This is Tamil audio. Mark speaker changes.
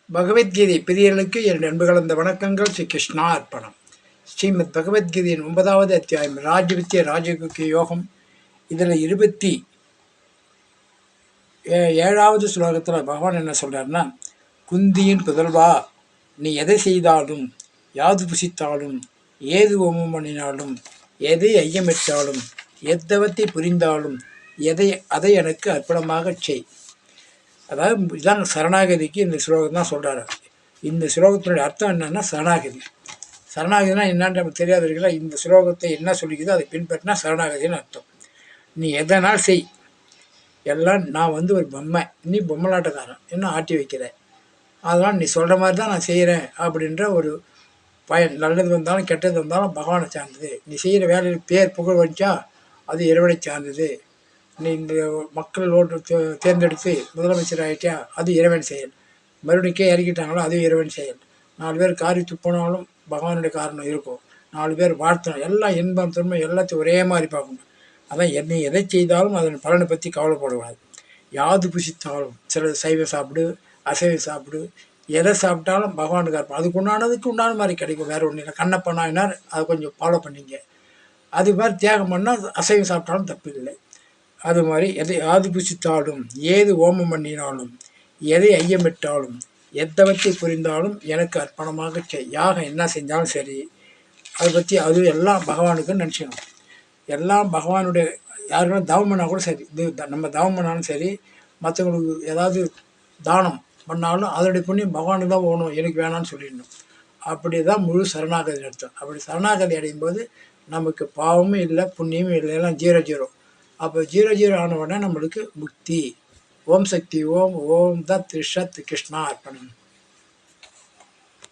Speaker 1: பகவத்கீதை பிரியர்களுக்கு என் அன்பு கலந்த வணக்கங்கள். ஸ்ரீ கிருஷ்ணா அர்ப்பணம். ஸ்ரீமத் பகவத்கீதையின் 9வது அத்தியாயம் ராஜவித்ய ராஜகுக்கிய யோகம். இதில் 27வது ஸ்லோகத்தில் பகவான் என்ன சொல்கிறாருன்னா, குந்தியின் புதல்வா, நீ எதை செய்தாலும், யாது புசித்தாலும், ஏது ஓமம் பண்ணினாலும், எதை ஐயமிட்டாலும், எத்தவத்தை புரிந்தாலும் அதை எனக்கு அர்ப்பணமாக செய். அதாவது இதுதான் சரணாகதிக்கு இந்த ஸ்லோகம் தான் சொல்கிறாரு. இந்த ஸ்லோகத்தினுடைய அர்த்தம் என்னென்னா சரணாகதி. சரணாகதினா என்னன்னு நமக்கு தெரியாது இருக்குல்ல. இந்த ஸ்லோகத்தை என்ன சொல்லிக்குதோ அதை பின்பற்றினா சரணாகதின்னு அர்த்தம். நீ எதனால் செய், எல்லாம் நான் ஒரு பொம்மை, நீ பொம்மலாட்டக்காரன், என்ன ஆட்டி வைக்கிற, அதனால் நீ சொல்கிற மாதிரி தான் நான் செய்கிறேன் அப்படின்ற ஒரு பயன். நல்லது வந்தாலும் கெட்டது வந்தாலும் பகவானை சார்ந்தது. நீ செய்கிற வேலையில் பேர் புகழ் வச்சா அது இறைவனை சார்ந்தது. நீ இந்த மக்கள் ஓட்டு தேர்ந்தெடுத்து முதலமைச்சர் ஆகிட்டா அது இறைவன் செயல். மறுபடிக்கே இறக்கிட்டாங்களோ அது இறைவன் செயல். 4 பேர் காரி துப்பினாலும் பகவானுடைய காரணம் இருக்கும். 4 பேர் வாழ்த்தணும், எல்லாம் இன்பம் துன்பம் எல்லாத்தையும் ஒரே மாதிரி பார்க்கணும். அதான் என்னை எதை செய்தாலும் அதன் பலனை பற்றி கவலைப்படக்கூடாது. யாது புசித்தாலும், சில சைவம் சாப்பிடு, அசைவம் சாப்பிடு, எதை சாப்பிட்டாலும் பகவானுக்கு அர்ப்பம். அதுக்கு உண்டான மாதிரி கிடைக்கும். வேறு ஒன்றும் இல்லை. கண்ணப்பனாயினார், அதை கொஞ்சம் ஃபாலோ பண்ணிங்க. அது மாதிரி தியாகம் பண்ணால் அசைவம் சாப்பிட்டாலும் தப்பு இல்லை. அது மாதிரி எதை யாது புசித்தாலும், ஏது ஓமம் பண்ணினாலும், எதை ஐயமிட்டாலும், எத்தவத்தை புரிந்தாலும் எனக்கு அர்ப்பணமாக யாகம் என்ன செஞ்சாலும் சரி, அதை பற்றி அது எல்லாம் பகவானுக்குன்னு நினச்சிக்கணும். எல்லாம் பகவானுடைய. யாருன்னா தவம் பண்ணால் கூட சரி, இது நம்ம தவம் பண்ணாலும் சரி, மற்றவங்களுக்கு ஏதாவது தானம் பண்ணாலும் அதனுடைய புண்ணியம் பகவானுக்கு தான் போகணும், எனக்கு வேணான்னு சொல்லிடணும். அப்படி தான் முழு சரணாகதி அர்த்தம். அப்படி சரணாகதி அடையும் போது நமக்கு பாவமும் இல்லை, புண்ணியமும் இல்லை, எல்லாம் 0 அப்போ 0 ஆன உடனே நம்மளுக்கு முக்தி. ஓம் சக்தி ஓம். ஓம் தத் ஷத் கிருஷ்ணா அர்ப்பணம்.